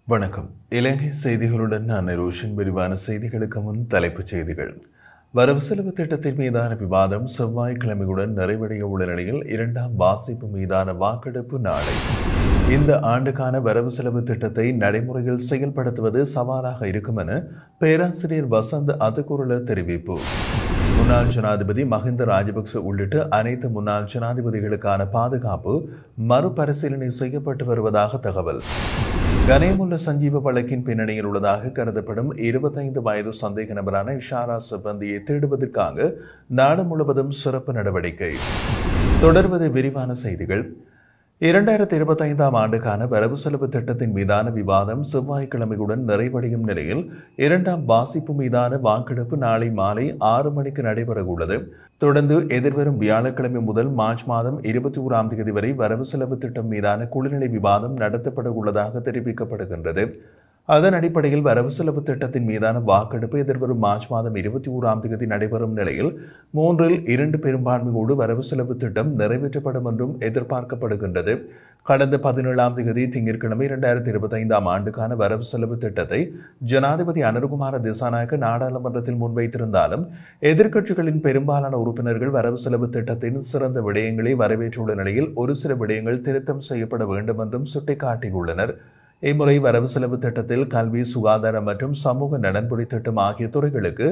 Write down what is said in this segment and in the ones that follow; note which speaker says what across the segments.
Speaker 1: வணக்கம். இலங்கை செய்திகளுடன் நான் ரோஷன். விரிவான செய்திகளுக்கு முன் தலைப்புச் செய்திகள். வரவு செலவு திட்டத்தின் மீதான விவாதம் செவ்வாய்க்கிழமையுடன் நிறைவடைய உள்ள நிலையில் இரண்டாம் வாசிப்பு மீதான வாக்கெடுப்பு நாளை. இந்த ஆண்டுக்கான வரவு செலவு திட்டத்தை நடைமுறையில் செயல்படுத்துவது சவாலாக இருக்கும் என பேராசிரியர் வசந்த் அதுகுருல தெரிவிப்பு. முன்னாள் ஜனாதிபதி மஹிந்த ராஜபக்ச உள்ளிட்ட அனைத்து முன்னாள் ஜனாதிபதிகளுக்கான பாதுகாப்பு மறுபரிசீலனை செய்யப்பட்டு வருவதாக தகவல். கனேமுல்ல சஞ்சீவ வழக்கின் பின்னணியில் உள்ளதாக கருதப்படும் 25 வயது சந்தேக நபரான இஷாரா சிப்பந்தியை தேடுவதற்காக நாடு முழுவதும் சிறப்பு நடவடிக்கை. தொடர்வது விரிவான செய்திகள். 2025ஆம் ஆண்டுக்கான வரவு செலவு திட்டத்தின் மீதான விவாதம் செவ்வாய்க்கிழமையுடன் நிறைவடையும் நிலையில் இரண்டாம் வாசிப்பு மீதான வாக்கெடுப்பு நாளை மாலை 6 மணிக்கு நடைபெறவுள்ளது. தொடர்ந்து எதிர்வரும் வியாழக்கிழமை முதல் மார்ச் மாதம் 21ஆம் தேதி வரை வரவு செலவு திட்டம் மீதான குழுநிலை விவாதம் நடத்தப்பட உள்ளதாக தெரிவிக்கப்படுகின்றது. அதன் அடிப்படையில் வரவு செலவு திட்டத்தின் மீதான வாக்கெடுப்பு எதிர்வரும் மார்ச் மாதம் 21ஆம் தேதி நடைபெறும் நிலையில் 3/2 பெரும்பான்மையோடு வரவு செலவு திட்டம் நிறைவேற்றப்படும் என்றும் எதிர்பார்க்கப்படுகின்றது. கடந்த 17ஆம் தேதி திங்கட்கிழமை 2025ஆம் ஆண்டுக்கான வரவு செலவு திட்டத்தை ஜனாதிபதி அனுரகுமார திசாநாயக்க நாடாளுமன்றத்தில் முன்வைத்திருந்தாலும் எதிர்க்கட்சிகளின் பெரும்பாலான உறுப்பினர்கள் வரவு செலவு திட்டத்தின் சிறந்த விடயங்களை வரவேற்றுள்ள நிலையில் ஒரு சில விடயங்கள் திருத்தம் செய்யப்பட வேண்டும் என்றும் சுட்டிக்காட்டியுள்ளனர். இம்முறை வரவு செலவு திட்டத்தில் கல்வி, சுகாதாரம் மற்றும் சமூக நலன்புரி திட்டம் ஆகிய துறைகளுக்கு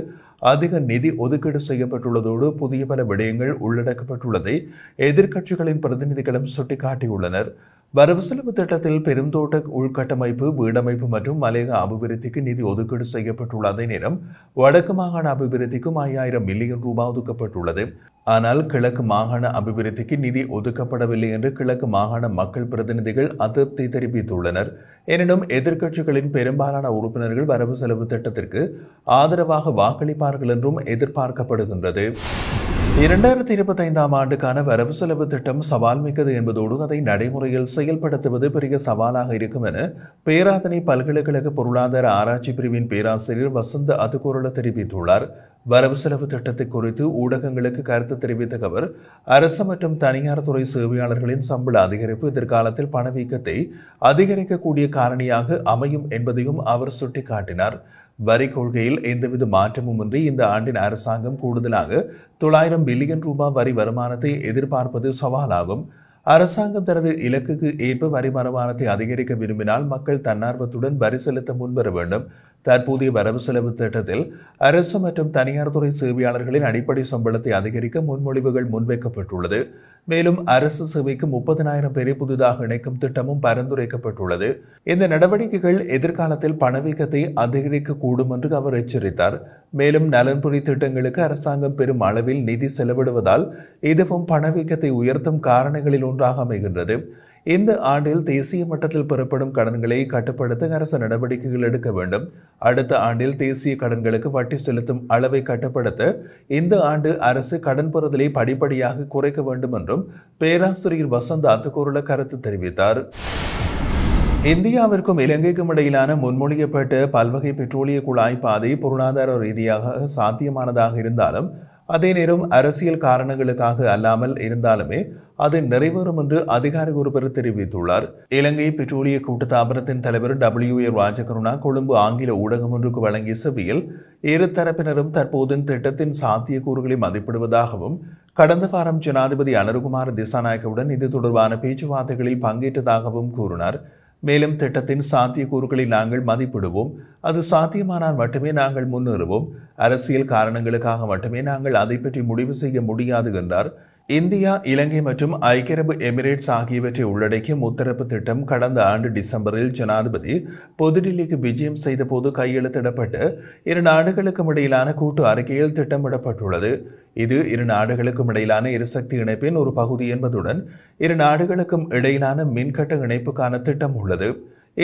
Speaker 1: அதிக நிதி ஒதுக்கீடு செய்யப்பட்டுள்ளதோடு புதிய பல விடயங்கள் உள்ளடக்கப்பட்டுள்ளதை எதிர்க்கட்சிகளின் பிரதிநிதிகளும் சுட்டிக்காட்டியுள்ளனர். வரவு செலவு திட்டத்தில் பெருந்தோட்ட உள்கட்டமைப்பு, வீடமைப்பு மற்றும் மலையக அபிவிருத்திக்கு நிதி ஒதுக்கீடு செய்யப்பட்டுள்ள அதே நேரம் வடக்கு மாகாண அபிவிருத்திக்கும் 5000 மில்லியன் ரூபாய் ஒதுக்கப்பட்டுள்ளது. ஆனால் கிழக்கு மாகாண அபிவிருத்திக்கு நிதி ஒதுக்கப்படவில்லை என்று கிழக்கு மாகாண மக்கள் பிரதிநிதிகள் அதிருப்தி தெரிவித்துள்ளனர். எனினும் எதிர்க்கட்சிகளின் பெரும்பாலான உறுப்பினர்கள் வரவு செலவு திட்டத்திற்கு ஆதரவாக வாக்களிப்பார்கள் என்றும் எதிர்பார்க்கப்படுகின்றது. 2025ஆம் ஆண்டுக்கான வரவு செலவு திட்டம் சவால் மிக்கது என்பதோடு அதை நடைமுறையில் செயல்படுத்துவது பெரிய சவாலாக இருக்கும் என பேராதனை பல்கலைக்கழக பொருளாதார ஆராய்ச்சி பிரிவின் பேராசிரியர் வசந்த் அதுகுருல தெரிவித்துள்ளார். வரவு செலவு திட்டத்தை குறித்து ஊடகங்களுக்கு கருத்து தெரிவித்த அவர், அரசு மற்றும் தனியார் துறை சேவையாளர்களின் சம்பள அதிகரிப்பு எதிர்காலத்தில் பணவீக்கத்தை அதிகரிக்கக்கூடிய காரணியாக அமையும் என்பதையும் அவர் சுட்டிக்காட்டினார். வரி கொள்கையில் எந்தவித மாற்றமுமின்றி இந்த ஆண்டின் அரசாங்கம் கூடுதலாக 900 பில்லியன் ரூபாய் வரி வருமானத்தை எதிர்பார்ப்பது சவாலாகும். அரசாங்கம் தனது இலக்குக்கு ஏற்ப வரி வருமானத்தை அதிகரிக்க விரும்பினால் மக்கள் தன்னார்வத்துடன் வரி செலுத்த முன்வர வேண்டும். தற்போதைய வரவு செலவு திட்டத்தில் அரசு மற்றும் தனியார் துறை சேவையாளர்களின் அடிப்படை சம்பளத்தை அதிகரிக்க முன்மொழிவுகள் முன்வைக்கப்பட்டுள்ளது. மேலும் அரசு சேவைக்கு 30,000 பேரை புதிதாக இணைக்கும் திட்டமும் பரிந்துரைக்கப்பட்டுள்ளது. இந்த நடவடிக்கைகள் எதிர்காலத்தில் பணவீக்கத்தை அதிகரிக்கக்கூடும் என்று அவர் எச்சரித்தார். மேலும் நலன்புரி திட்டங்களுக்கு அரசாங்கம் பெரும் அளவில் நிதி செலவிடுவதால் இதுவும் பணவீக்கத்தை உயர்த்தும் காரணிகளில் ஒன்றாக அமைகின்றது. இந்த ஆண்டில் தேசிய மட்டத்தில் பெறப்படும் கடன்களை கட்டுப்படுத்த அரசு நடவடிக்கைகள் எடுக்க வேண்டும். அடுத்த ஆண்டில் தேசிய கடன்களுக்கு வட்டி செலுத்தும் அளவை கட்டுப்படுத்த இந்த ஆண்டு அரசு கடன் பெறுதலை படிப்படியாக குறைக்க வேண்டும் என்றும் பேராசிரியர் வசந்த் அதுகுருல கருத்து தெரிவித்தார். இந்தியாவிற்கும் இலங்கைக்கும் இடையிலான முன்மொழியப்பட்ட பல்வகை பெட்ரோலிய குழாய் பாதை பொருளாதார ரீதியாக சாத்தியமானதாக இருந்தாலும் அதே நேரம் அரசியல் காரணங்களுக்காக அல்லாமல் இருந்தாலுமே அது நிறைவேறும் என்று அதிகாரி ஒருவர் தெரிவித்துள்ளார். இலங்கை பெட்ரோலிய கூட்டுத்தாபனத்தின் தலைவர் WA ராஜகருணா கொழும்பு ஆங்கில ஊடகம் ஒன்றுக்கு வழங்கிய செவியில் இரு தரப்பினரும் தற்போது திட்டத்தின் சாத்தியக்கூறுகளை மதிப்பிடுவதாகவும் கடந்த வாரம் ஜனாதிபதி அனுரகுமார திசாநாயக்கவுடன் இது தொடர்பான பேச்சுவார்த்தைகளில் பங்கேற்றதாகவும் கூறினார். மேலும் திட்டத்தின் சாத்தியக்கூறுகளை நாங்கள் மதிப்பிடுவோம். அது சாத்தியமானால் மட்டுமே நாங்கள் முன்னேறுவோம். அரசியல் காரணங்களுக்காக மட்டுமே நாங்கள் அதை பற்றி முடிவு செய்ய முடியாது என்றார். இந்தியா, இலங்கை மற்றும் ஐக்கிய அரபு எமிரேட்ஸ் ஆகியவற்றை உள்ளடக்கிய முத்தரப்பு திட்டம் கடந்த ஆண்டு டிசம்பரில் ஜனாதிபதி புதுடில்லிக்கு விஜயம் செய்த போது கையெழுத்திடப்பட்டு இரு நாடுகளுக்கும் இடையிலான கூட்டு அறிக்கையில் திட்டமிடப்பட்டுள்ளது. இது இரு நாடுகளுக்கும் இடையிலான எரிசக்தி இணைப்பின் ஒரு பகுதி என்பதுடன் இரு நாடுகளுக்கும் இடையிலான மின்கட்ட இணைப்புக்கான திட்டம் உள்ளது.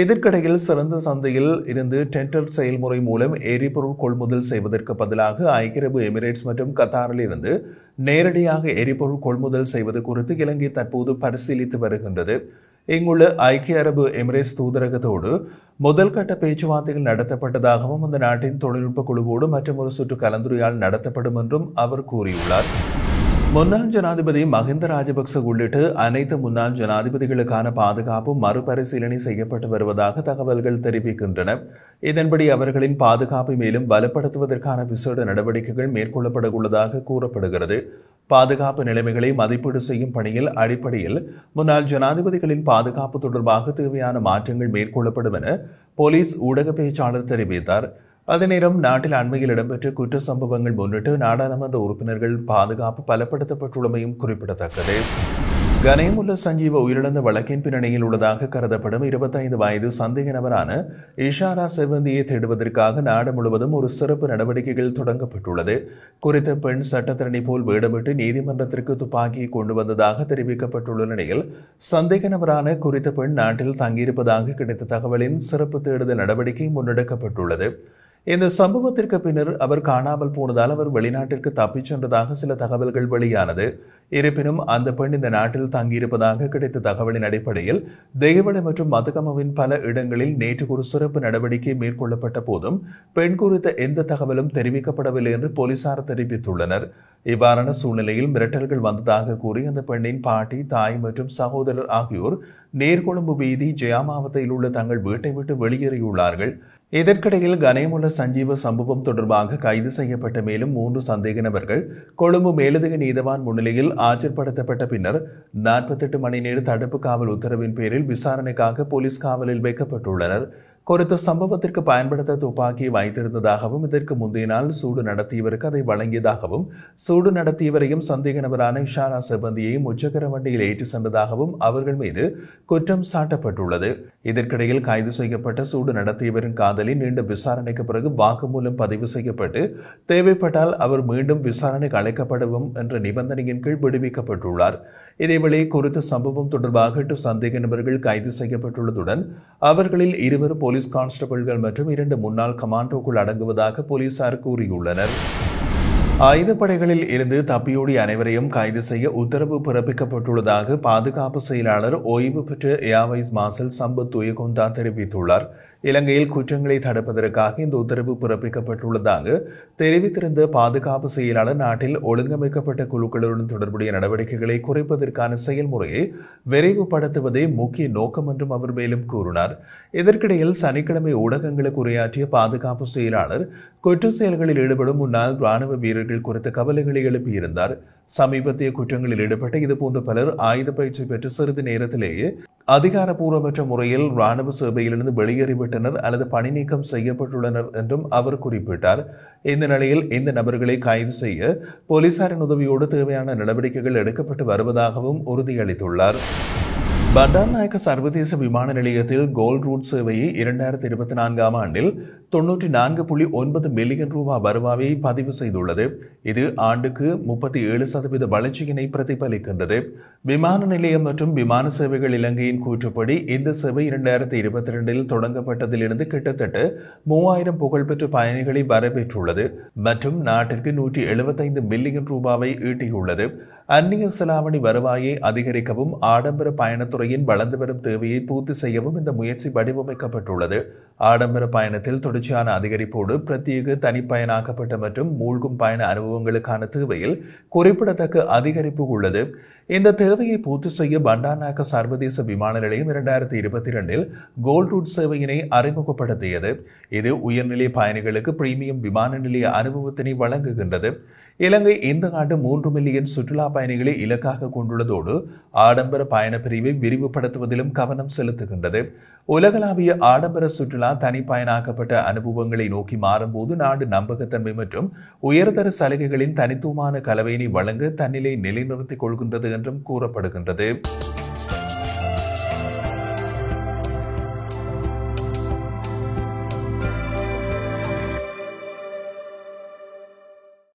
Speaker 1: இதற்கிடையில் சிறந்த சந்தையில் இருந்து டெண்டர் செயல்முறை மூலம் எரிபொருள் கொள்முதல் செய்வதற்கு பதிலாக ஐக்கிய அரபு எமிரேட்ஸ் மற்றும் கத்தாரில் இருந்து நேரடியாக எரிபொருள் கொள்முதல் செய்வது குறித்து இலங்கை தற்போது பரிசீலித்து வருகின்றது. இங்குள்ள ஐக்கிய அரபு எமிரேட்ஸ் தூதரகத்தோடு முதல் கட்ட பேச்சுவார்த்தைகள் நடத்தப்பட்டதாகவும் அந்த நாட்டின் தொழில்நுட்ப குழுவோடு மற்றும் ஒரு சுற்று கலந்துரையாடல் நடத்தப்படும் என்றும் அவர் கூறியுள்ளார். முன்னாள் ஜனாதிபதி மஹிந்த ராஜபக்ச உள்ளிட்ட அனைத்து முன்னாள் ஜனாதிபதிகளுக்கான பாதுகாப்பு மறுபரிசீலனை செய்யப்பட்டு வருவதாக தகவல்கள் தெரிவிக்கின்றன. இதன்படி அவர்களின் பாதுகாப்பை மேலும் பலப்படுத்துவதற்கான விசேட நடவடிக்கைகள் மேற்கொள்ளப்பட உள்ளதாக கூறப்படுகிறது. பாதுகாப்பு நிலைமைகளை மதிப்பீடு செய்யும் பணியில் அடிப்படையில் முன்னாள் ஜனாதிபதிகளின் பாதுகாப்பு தொடர்பாக தேவையான மாற்றங்கள் மேற்கொள்ளப்படும் என போலீஸ் ஊடக பேச்சாளர் தெரிவித்தார். அதே நேரம் நாட்டில் அண்மையில் இடம்பெற்ற குற்ற சம்பவங்கள் முன்னிட்டு நாடாளுமன்ற உறுப்பினர்கள் பாதுகாப்பு பலப்படுத்தப்பட்டுள்ளமையும் குறிப்பிடத்தக்கது. கனேமுல்ல சஞ்சீவ உயிரிழந்த வழக்கின் பின்னணியில் உள்ளதாக கருதப்படும் 25 வயது சந்தேக நபரான இஷாரா செவந்தியை தேடுவதற்காக நாடு முழுவதும் ஒரு சிறப்பு நடவடிக்கைகள் தொடங்கப்பட்டுள்ளது. குறித்த பெண் சட்டத்தரணி போல் வேடமிட்டு நீதிமன்றத்திற்கு துப்பாக்கியை கொண்டு வந்ததாக தெரிவிக்கப்பட்டுள்ள நிலையில் சந்தேக நபரான குறித்த பெண் நாட்டில் தங்கியிருப்பதாக கிடைத்த தகவலின் சிறப்பு தேடுதல் நடவடிக்கை முன்னெடுக்கப்பட்டுள்ளது. இந்த சம்பவத்திற்கு பின்னர் அவர் காணாமல் போனதால் அவர் வெளிநாட்டிற்கு தப்பிச் சென்றதாக சில தகவல்கள் வெளியானது. இருப்பினும் அந்த பெண் இந்த நாட்டில் தங்கியிருப்பதாக கிடைத்த தகவலின் அடிப்படையில் தேவளை மற்றும் மதுகமவின் பல இடங்களில் நேற்று ஒரு சிறப்பு நடவடிக்கை மேற்கொள்ளப்பட்ட போதும் பெண் குறித்த எந்த தகவலும் தெரிவிக்கப்படவில்லை என்று போலீசார் தெரிவித்துள்ளனர். இவ்வாறான சூழ்நிலையில் மிரட்டல்கள் வந்ததாக கூறி அந்த பெண்ணின் பாட்டி, தாய் மற்றும் சகோதரர் ஆகியோர் நேர்கொழும்பு வீதி ஜெயாமாவத்தையில் உள்ள தங்கள் வீட்டை விட்டு வெளியேறியுள்ளார்கள். இதற்கிடையில் கனேமுல்ல சஞ்சீவ சம்பவம் தொடர்பாக கைது செய்யப்பட்ட மேலும் 3 சந்தேக நபர்கள் கொழும்பு மேலதிக நீதவான் முன்னிலையில் ஆஜர்படுத்தப்பட்ட பின்னர் 48 மணி நேர தடுப்பு காவல் உத்தரவின் பேரில் விசாரணைக்காக போலீஸ் காவலில் வைக்கப்பட்டுள்ளனர். குறித்த சம்பவத்திற்கு பயன்படுத்த துப்பாக்கியை வைத்திருந்ததாகவும் இதற்கு முந்தைய நாள் சூடு நடத்தியவருக்கு அதை வழங்கியதாகவும் சூடு நடத்தியவரையும் சந்தேக நபரான இஷாரா செபந்தியையும் முச்சக்கர வண்டியில் ஏற்றி சென்றதாகவும் அவர்கள் மீது குற்றம் சாட்டப்பட்டுள்ளது. இதற்கிடையில் கைது செய்யப்பட்ட சூடு நடத்தியவரின் காதலி நீண்ட விசாரணைக்கு பிறகு வாக்குமூலம் பதிவு செய்யப்பட்டு தேவைப்பட்டால் அவர் மீண்டும் விசாரணைக்கு அழைக்கப்படவும் என்ற நிபந்தனையின் கீழ் விடுவிக்கப்பட்டுள்ளார். இதேவேளை குறித்த சம்பவம் தொடர்பாக 8 சந்தேக நபர்கள் கைது செய்யப்பட்டுள்ளதுடன் அவர்களில் 2 போலீஸ் கான்ஸ்டபிள்கள் மற்றும் 2 முன்னாள் கமாண்டோக்கள் அடங்குவதாக போலீசார் கூறியுள்ளனர். ஆயுதப்படைகளில் இருந்து தப்பியோடி அனைவரையும் கைது செய்ய உத்தரவு பிறப்பிக்கப்பட்டுள்ளதாக பாதுகாப்பு செயலாளர் ஓய்வு பெற்ற ஏர்வைஸ் மார்ஷல் சம்பத் துயகொண்டா தெரிவித்துள்ளார். இலங்கையில் குற்றங்களை தடுப்பதற்காக இந்த உத்தரவு பிறப்பிக்கப்பட்டுள்ளதாக தெரிவித்திருந்த பாதுகாப்பு செயலாளர் நாட்டில் ஒழுங்கமைக்கப்பட்ட குழுக்களுடன் தொடர்புடைய நடவடிக்கைகளை குறைப்பதற்கான செயல்முறையை விரைவுபடுத்துவதே முக்கிய நோக்கம் என்றும் அவர் மேலும் கூறினார். இதற்கிடையில் சனிக்கிழமை ஊடகங்களுக்கு உரையாற்றிய பாதுகாப்பு செயலாளர் குற்ற செயல்களில் ஈடுபடும் முன்னாள் ராணுவ வீரர்கள் குறித்த கவலைகளை எழுப்பியிருந்தார். சமீபத்திய குற்றங்களில் ஈடுபட்ட இதுபோன்ற பலர் ஆயுத பயிற்சி பெற்று சிறிது நேரத்திலேயே அதிகாரப்பூர்வமற்ற முறையில் ராணுவ சேவையிலிருந்து வெளியேறிவிட்டனர் அல்லது பணி நீக்கம் செய்யப்பட்டுள்ளனர் என்றும் அவர் குறிப்பிட்டார். இந்த நிலையில் இந்த நபர்களை கைது செய்ய போலீசாரின் உதவியோடு தேவையான நடவடிக்கைகள் எடுக்கப்பட்டு வருவதாகவும் உறுதியளித்துள்ளார். பண்டார்நாயக்க சர்வதேச விமான நிலையத்தில் கோல்ட் ரூட் சேவையை 2024ஆம் ஆண்டில் 94.9 மில்லியன் ரூபாய் வருவாயை பதிவு செய்துள்ளது. இது ஆண்டுக்கு 37% வளர்ச்சியினை பிரதிபலிக்கின்றது. விமான நிலையம் மற்றும் விமான சேவைகள் இலங்கையின் கூற்றுப்படி இந்த சேவை 2022இல் தொடங்கப்பட்டதிலிருந்து கிட்டத்தட்ட 3000 புகழ்பெற்ற பயணிகளை வரவேற்றுள்ளது மற்றும் நாட்டிற்கு 175 மில்லியன் ரூபாவை ஈட்டியுள்ளது. அந்நிய செலாவணி வருவாயை அதிகரிக்கவும் ஆடம்பர பயணத்துறையின் வளர்ந்து வரும் தேவையை பூர்த்தி செய்யவும் இந்த முயற்சி வடிவமைக்கப்பட்டுள்ளது. ஆடம்பர பயணத்தில் தொடர்ச்சியான அதிகரிப்போடு பிரத்யேக தனிப்பயனாக்கப்பட்ட மற்றும் மூழ்கும் பயண அனுபவங்களுக்கான தேவையில் குறிப்பிடத்தக்க அதிகரிப்பு உள்ளது. இந்த தேவையை பூர்த்தி செய்ய பண்டார்நாயக்க சர்வதேச விமான நிலையம் 2022இல் கோல்ட் ரூட் சேவையினை அறிமுகப்படுத்தியது. இது உயர்நிலை பயணிகளுக்கு பிரீமியம் விமான நிலைய அனுபவத்தினை வழங்குகின்றது. இலங்கை இந்த ஆண்டு 3 மில்லியன் சுற்றுலா பயணிகளை இலக்காக கொண்டுள்ளதோடு ஆடம்பர பயண பிரிவை விரிவுபடுத்துவதிலும் கவனம் செலுத்துகின்றது. உலகளாவிய ஆடம்பர சுற்றுலா தனிப்பயனாக்கப்பட்ட அனுபவங்களை நோக்கி மாறும்போது நாடு நம்பகத்தன்மை மற்றும் உயர்தர சலுகைகளின் தனித்துவமான கலவையினை வழங்க தன்னிலை நிலைநிறுத்திக் கொள்கின்றது என்றும் கூறப்படுகின்றது.